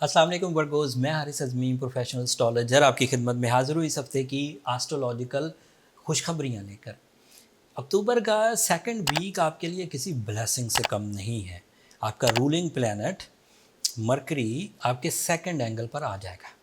अस्सलाम वालेकुम वर्गोज़, मैं हारिस अज़मी प्रोफेशनल एस्ट्रोलॉजर आपकी खिदमत में हाज़िर हूँ इस हफ़्ते की एस्ट्रोलॉजिकल खुशखबरियाँ लेकर। अक्टूबर का सेकंड वीक आपके लिए किसी ब्लेसिंग से कम नहीं है। आपका रूलिंग प्लैनेट मरकरी आपके सेकंड एंगल पर आ जाएगा।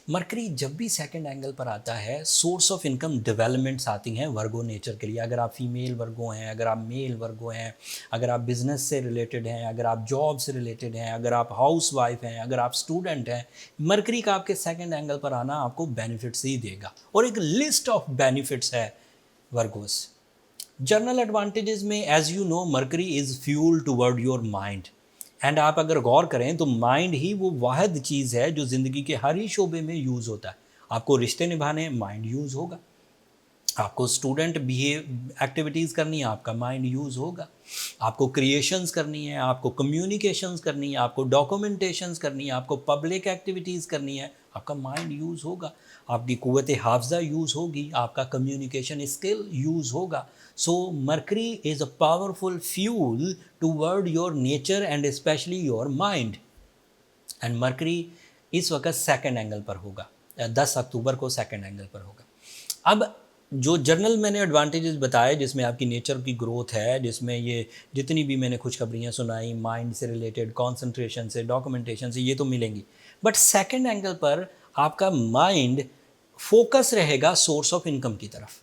मरकरी जब भी सेकंड एंगल पर आता है, सोर्स ऑफ इनकम डेवलपमेंट्स आती हैं वर्गो नेचर के लिए। अगर आप फीमेल वर्गो हैं, अगर आप मेल वर्गो हैं, अगर आप बिजनेस से रिलेटेड हैं, अगर आप जॉब से रिलेटेड हैं, अगर आप हाउस वाइफ हैं, अगर आप स्टूडेंट हैं, मरकरी का आपके सेकंड एंगल पर आना आपको बेनिफिट्स ही देगा। और एक लिस्ट ऑफ बेनिफिट्स है वर्गोस। जर्नल एडवांटेजेस में as you know Mercury is fuel toward your mind. And आप अगर गौर करें तो माइंड ही वो वाहिद चीज़ है जो ज़िंदगी के हर ही शोबे में यूज़ होता है। आपको रिश्ते निभाने माइंड यूज़ होगा, आपको स्टूडेंट बिहेव एक्टिविटीज़ करनी है, आपका माइंड यूज़ होगा, आपको क्रिएशंस करनी है, आपको कम्युनिकेशंस करनी है, आपको डॉक्यूमेंटेशंस करनी है, आपको पब्लिक एक्टिविटीज़ करनी है, आपका माइंड यूज़ होगा, आपकी कुव्वत हाफ़ज़ा यूज़ होगी, आपका कम्युनिकेशन स्किल यूज़ होगा। So Mercury is a powerful fuel toward your nature and specially your mind. And Mercury इस वक्त सेकंड एंगल पर होगा, 10 अक्टूबर को सेकंड एंगल पर होगा। अब जो जर्नल मैंने एडवांटेजेस बताए जिसमें आपकी नेचर की ग्रोथ है, जिसमें ये जितनी भी मैंने खुशखबरियाँ सुनाई माइंड से रिलेटेड, कंसंट्रेशन से, डॉक्यूमेंटेशन से, ये तो मिलेंगी। बट सेकंड एंगल पर आपका माइंड फोकस रहेगा सोर्स ऑफ इनकम की तरफ।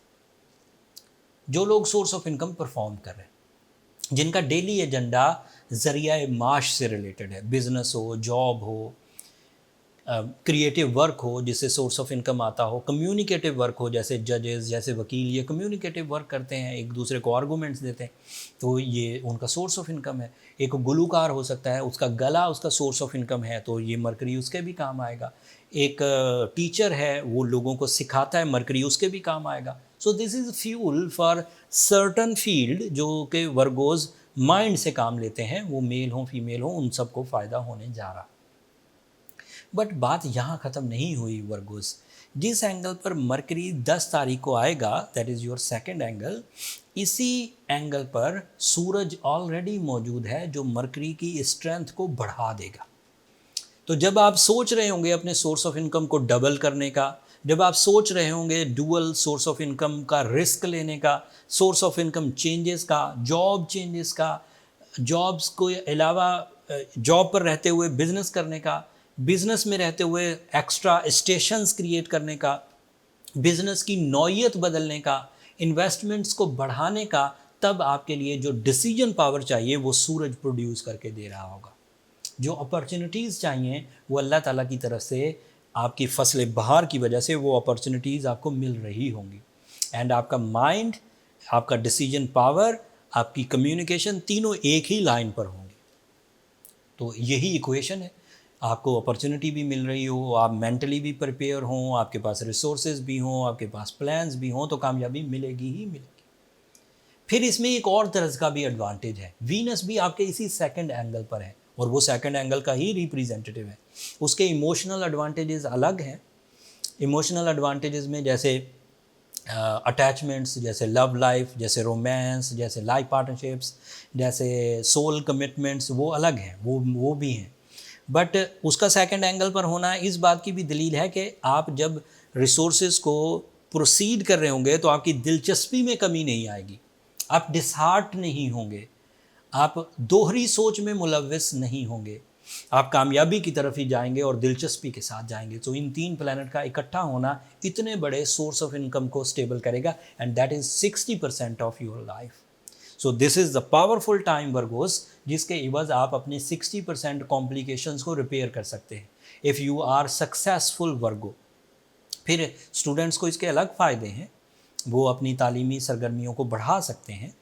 जो लोग सोर्स ऑफ इनकम परफॉर्म कर रहे हैं, जिनका डेली एजेंडा ज़रिया माश से रिलेटेड है, बिजनेस हो, जॉब हो, क्रिएटिव वर्क हो जिससे सोर्स ऑफ इनकम आता हो, कम्युनिकेटिव वर्क हो जैसे जजेस, जैसे वकील, ये कम्युनिकेटिव वर्क करते हैं, एक दूसरे को आर्गूमेंट्स देते हैं, तो ये उनका सोर्स ऑफ इनकम है। एक गुलूकार हो सकता है, उसका गला उसका सोर्स ऑफ इनकम है, तो ये मरकरी उसके भी काम आएगा। एक टीचर है, वो लोगों को सिखाता है, मरकरी उसके भी काम आएगा। So this is fuel for certain field जो कि वर्गोज माइंड से काम लेते हैं, वो मेल हो फीमेल हो, उन सबको फ़ायदा होने जा रहा। बट बात यहाँ ख़त्म नहीं हुई वर्गोस। जिस एंगल पर मरकरी 10 तारीख को आएगा, that is your second angle, इसी एंगल पर सूरज ऑलरेडी मौजूद है जो मरकरी की स्ट्रेंथ को बढ़ा देगा। तो जब आप सोच रहे होंगे अपने सोर्स ऑफ इनकम को डबल करने का, जब आप सोच रहे होंगे डुअल सोर्स ऑफ इनकम का रिस्क लेने का, सोर्स ऑफ इनकम चेंजेस का, जॉब चेंजेस का, जॉब्स को अलावा जॉब पर रहते हुए बिजनेस करने का, बिजनेस में रहते हुए एक्स्ट्रा स्टेशंस क्रिएट करने का, बिजनेस की नौइयत बदलने का, इन्वेस्टमेंट्स को बढ़ाने का, तब आपके लिए जो डिसीजन पावर चाहिए वो सूरज प्रोड्यूस करके दे रहा होगा। जो अपॉर्चुनिटीज़ चाहिए वो अल्लाह ताला की तरफ से आपकी फसल बहार की वजह से वो अपॉर्चुनिटीज़ आपको मिल रही होंगी। एंड आपका माइंड, आपका डिसीजन पावर, आपकी कम्युनिकेशन, तीनों एक ही लाइन पर होंगे। तो यही इक्वेशन है। आपको अपॉर्चुनिटी भी मिल रही हो, आप मेंटली भी प्रिपेयर हों, आपके पास रिसोर्सेज भी हों, आपके पास प्लान्स भी हों, तो कामयाबी मिलेगी ही मिलेगी। फिर इसमें एक और तरह का भी एडवांटेज है, वीनस भी आपके इसी सेकंड एंगल पर है और वो सेकंड एंगल का ही रिप्रेजेंटेटिव है। उसके इमोशनल एडवांटेजेस अलग हैं। इमोशनल एडवांटेजेस में जैसे अटैचमेंट्स, जैसे लव लाइफ, जैसे रोमांस, जैसे लाइफ पार्टनरशिप्स, जैसे सोल कमिटमेंट्स, वो अलग हैं, वो भी हैं। बट उसका सेकंड एंगल पर होना इस बात की भी दलील है कि आप जब रिसोर्सेज को प्रोसीड कर रहे होंगे तो आपकी दिलचस्पी में कमी नहीं आएगी, आप डिसहार्ट नहीं होंगे, आप दोहरी सोच में मुलविस नहीं होंगे, आप कामयाबी की तरफ ही जाएंगे और दिलचस्पी के साथ जाएंगे। तो इन तीन प्लैनेट का इकट्ठा होना इतने बड़े सोर्स ऑफ इनकम को स्टेबल करेगा and that is 60% of your life. So this is the powerful time Virgo's, जिसके इवज आप अपने 60% कॉम्प्लिकेशंस को रिपेयर कर सकते हैं इफ़ यू आर सक्सेसफुल वर्गो। फिर स्टूडेंट्स को इसके अलग फ़ायदे हैं, वो अपनी तालीमी सरगर्मियों को बढ़ा सकते हैं।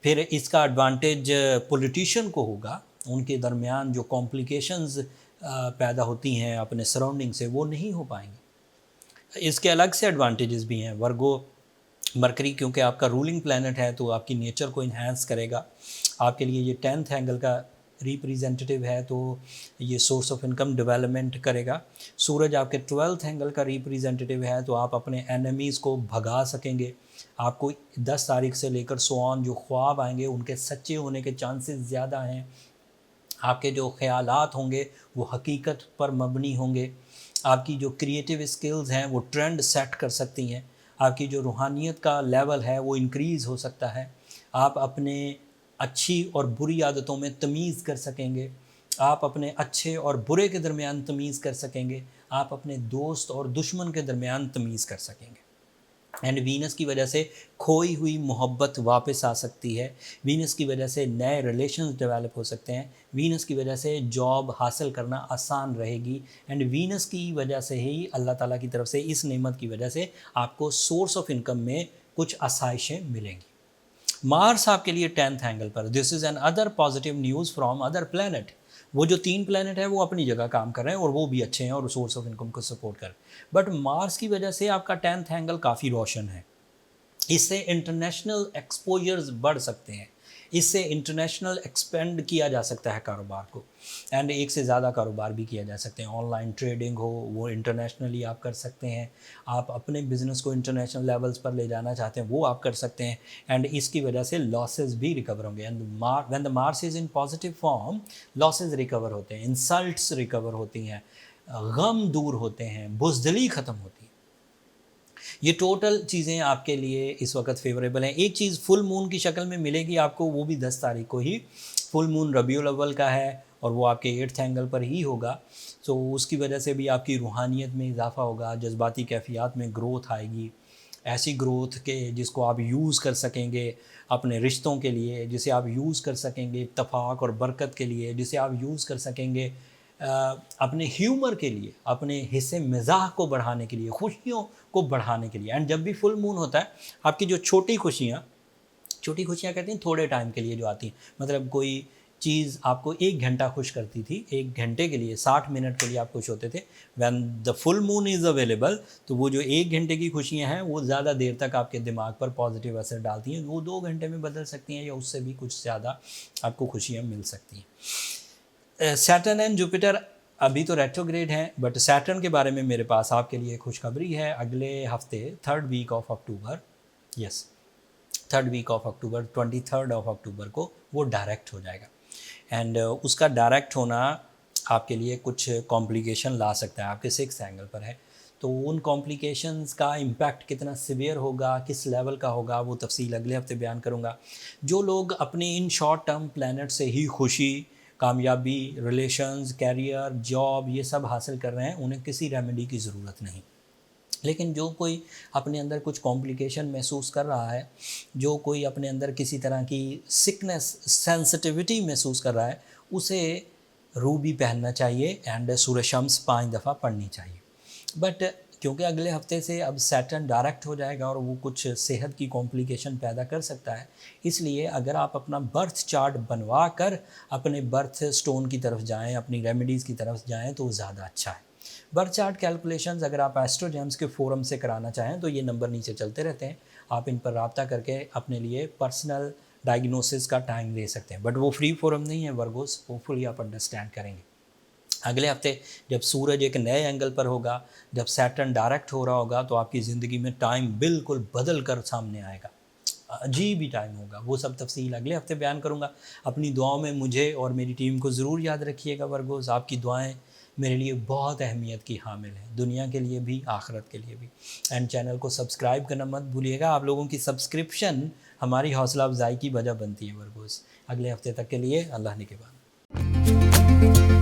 फिर इसका एडवांटेज पॉलिटिशियन को होगा, उनके दरमियान जो कॉम्प्लिकेशंस पैदा होती हैं अपने सराउंडिंग से, वो नहीं हो पाएंगे। इसके अलग से एडवांटेजेस भी हैं। वर्गो मरकरी क्योंकि आपका रूलिंग प्लैनेट है तो आपकी नेचर को इन्हांस करेगा। आपके लिए ये 10th एंगल का रिप्रेजेंटेटिव है तो ये सोर्स ऑफ इनकम डेवलपमेंट करेगा। सूरज आपके 12th एंगल का रिप्रेजेंटेटिव है तो आप अपने एनिमीज़ को भगा सकेंगे। आपको 10 तारीख से लेकर सो ऑन जो ख्वाब आएंगे उनके सच्चे होने के चांसेस ज़्यादा हैं। आपके जो ख़यालात होंगे वो हकीकत पर मबनी होंगे। आपकी जो क्रिएटिव स्किल्स हैं वो ट्रेंड सेट कर सकती हैं। आपकी जो रूहानियत का लेवल है वो इंक्रीज़ हो सकता है। आप अपने अच्छी और बुरी आदतों में तमीज़ कर सकेंगे। आप अपने अच्छे और बुरे के दरमियान तमीज़ कर सकेंगे। आप अपने दोस्त और दुश्मन के दरमियान तमीज़ कर सकेंगे। एंड वीनस की वजह से खोई हुई मोहब्बत वापस आ सकती है। वीनस की वजह से नए रिलेशंस डेवलप हो सकते हैं। वीनस की वजह से जॉब हासिल करना आसान रहेगी। एंड वीनस की वजह से ही अल्लाह ताला की तरफ से इस नेमत की वजह से आपको सोर्स ऑफ इनकम में कुछ आसाइशें मिलेंगी। मार्स आपके लिए 10th एंगल पर, this is an other positive news from other planet. वो जो 3 प्लैनेट है वो अपनी जगह काम कर रहे हैं और वो भी अच्छे हैं और सोर्स ऑफ इनकम को सपोर्ट कर रहे हैं। बट मार्स की वजह से आपका 10th एंगल काफ़ी रोशन है। इससे इंटरनेशनल एक्सपोजर्स बढ़ सकते हैं। इससे इंटरनेशनल एक्सपेंड किया जा सकता है कारोबार को। एंड एक से ज़्यादा कारोबार भी किया जा सकते हैं। ऑनलाइन ट्रेडिंग हो वो इंटरनेशनली आप कर सकते हैं। आप अपने बिजनेस को इंटरनेशनल लेवल्स पर ले जाना चाहते हैं वो आप कर सकते हैं। एंड इसकी वजह से लॉसेस भी रिकवर होंगे। And when the Mars is in positive form, losses recover होते हैं, इंसल्ट्स रिकवर होती हैं, गम दूर होते हैं, बुज़दिली ख़त्म होती है। ये टोटल चीज़ें आपके लिए इस वक्त फेवरेबल हैं। एक चीज़ फुल मून की शक्ल में मिलेगी आपको, वो भी 10 तारीख को ही। फुल मून रबीउल अव्वल का है और वो आपके 8th एंगल पर ही होगा। सो उसकी वजह से भी आपकी रूहानियत में इजाफा होगा, जज्बाती कैफियत में ग्रोथ आएगी। ऐसी ग्रोथ के जिसको आप यूज़ कर सकेंगे अपने रिश्तों के लिए, जिसे आप यूज़ कर सकेंगे इत्तफाक और बरकत के लिए, जिसे आप यूज़ कर सकेंगे अपने ह्यूमर के लिए, अपने हिस्से मिजाह को बढ़ाने के लिए, खुशियों को बढ़ाने के लिए। एंड जब भी फुल मून होता है आपकी जो छोटी खुशियाँ कहते हैं थोड़े टाइम के लिए जो आती हैं, मतलब कोई चीज़ आपको 1 घंटा खुश करती थी, 1 घंटे के लिए 60 मिनट के लिए आप खुश होते थे। When the full moon is available, तो वो जो 1 घंटे की खुशियाँ हैं वो ज़्यादा देर तक आपके दिमाग पर पॉजिटिव असर डालती हैं। वो 2 घंटे में बदल सकती हैं या उससे भी कुछ ज़्यादा आपको खुशियाँ मिल सकती हैं। सैटर्न एंड जुपिटर अभी तो रेट्रोग्रेड हैं, बट सैटर्न के बारे में मेरे पास आपके लिए खुशखबरी है। अगले हफ्ते 3rd week of October, yes 3rd week of October, 23rd of October को वो डायरेक्ट हो जाएगा। एंड उसका डायरेक्ट होना आपके लिए कुछ कॉम्प्लिकेशन ला सकता है। आपके 6th एंगल पर है, तो उन कॉम्प्लिकेशंस का इम्पैक्ट कितना सीवियर होगा, किस लेवल का होगा, वो तफसील अगले हफ्ते बयान करूँगा। जो लोग अपने इन शॉर्ट टर्म प्लैनेट से ही खुशी, कामयाबी, रिलेशंस, कैरियर, जॉब ये सब हासिल कर रहे हैं, उन्हें किसी रेमेडी की ज़रूरत नहीं। लेकिन जो कोई अपने अंदर कुछ कॉम्प्लिकेशन महसूस कर रहा है, जो कोई अपने अंदर किसी तरह की सिकनेस, सेंसिटिविटी महसूस कर रहा है, उसे रूबी पहनना चाहिए एंड सूरह शम्स 5 दफ़ा पढ़नी चाहिए। बट क्योंकि अगले हफ्ते से अब सैटर्न डायरेक्ट हो जाएगा और वो कुछ सेहत की कॉम्प्लिकेशन पैदा कर सकता है, इसलिए अगर आप अपना बर्थ चार्ट बनवा कर अपने बर्थ स्टोन की तरफ जाएं, अपनी रेमेडीज़ की तरफ जाएं, तो ज़्यादा अच्छा है। बर्थ चार्ट कैलकुलेशंस अगर आप एस्ट्रोजेम्स के फोरम से कराना चाहें तो ये नंबर नीचे चलते रहते हैं, आप इन पर रब्ता करके अपने लिए पर्सनल डायग्नोसिस का टाइम ले सकते हैं। बट वो फ्री फोरम नहीं है वर्गोस, होपफुली आप अंडरस्टैंड करेंगे। अगले हफ्ते जब सूरज एक नए एंगल पर होगा, जब सैटर्न डायरेक्ट हो रहा होगा, तो आपकी ज़िंदगी में टाइम बिल्कुल बदल कर सामने आएगा। अजीब ही टाइम होगा, वो सब तफसील अगले हफ्ते बयान करूँगा। अपनी दुआओं में मुझे और मेरी टीम को ज़रूर याद रखिएगा वर्गोस। आपकी दुआएं मेरे लिए बहुत अहमियत की हामिल हैं, दुनिया के लिए भी, आखिरत के लिए भी। एंड चैनल को सब्सक्राइब करना मत भूलिएगा। आप लोगों की सब्सक्रिप्शन हमारी हौसला अफजाई की वजह बनती है वर्गोस। अगले हफ्ते तक के लिए अल्लाह निगहबान।